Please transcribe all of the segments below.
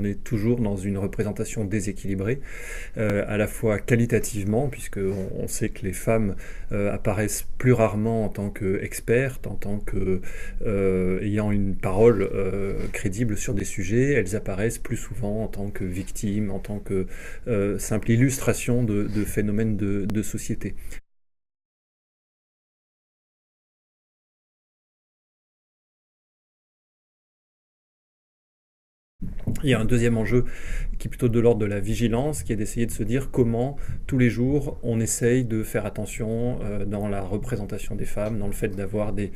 est toujours dans une représentation déséquilibrée, à la fois qualitativement, puisque on sait que les femmes apparaissent plus rarement en tant qu'expertes, en tant que ayant une parole crédible sur des sujets, elles apparaissent plus souvent en tant que victimes, en tant que simple illustration de phénomènes de société. Il y a un deuxième enjeu qui est plutôt de l'ordre de la vigilance, qui est d'essayer de se dire comment tous les jours on essaye de faire attention dans la représentation des femmes, dans le fait d'avoir des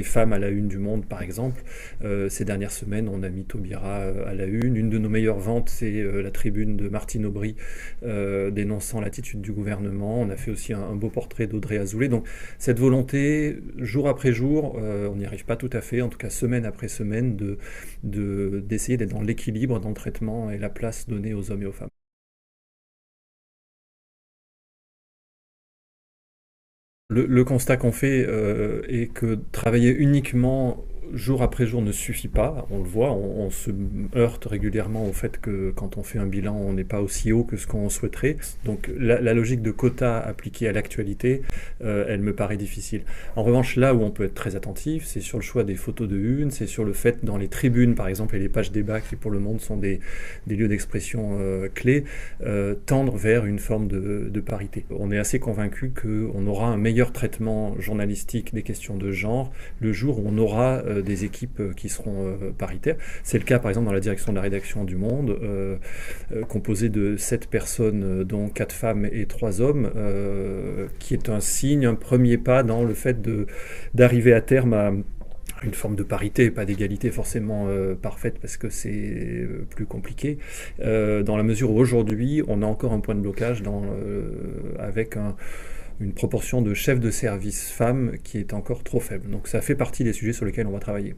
femmes à la une du Monde par exemple. Ces dernières semaines on a mis Taubira à la une. Une de nos meilleures ventes c'est la tribune de Martine Aubry dénonçant l'attitude du gouvernement. On a fait aussi un beau portrait d'Audrey Azoulay. Donc cette volonté jour après jour, on n'y arrive pas tout à fait, en tout cas semaine après semaine, d'essayer d'être dans l'équilibre dans le traitement et la place donnée aux hommes et aux femmes. Le constat qu'on fait est que travailler uniquement jour après jour ne suffit pas, on le voit, on se heurte régulièrement au fait que quand on fait un bilan, on n'est pas aussi haut que ce qu'on souhaiterait. Donc la logique de quota appliquée à l'actualité, elle me paraît difficile. En revanche, là où on peut être très attentif, c'est sur le choix des photos de une, c'est sur le fait dans les tribunes par exemple et les pages débat qui pour le Monde sont des lieux d'expression clés, tendre vers une forme de parité. On est assez convaincu qu'on aura un meilleur traitement journalistique des questions de genre le jour où on aura des équipes qui seront paritaires. C'est le cas par exemple dans la direction de la rédaction du Monde, composée de 7 personnes dont 4 femmes et 3 hommes, qui est un signe, un premier pas dans le fait d'arriver à terme à une forme de parité, pas d'égalité forcément parfaite parce que c'est plus compliqué, dans la mesure où aujourd'hui on a encore un point de blocage avec une proportion de chefs de service femmes qui est encore trop faible. Donc ça fait partie des sujets sur lesquels on va travailler.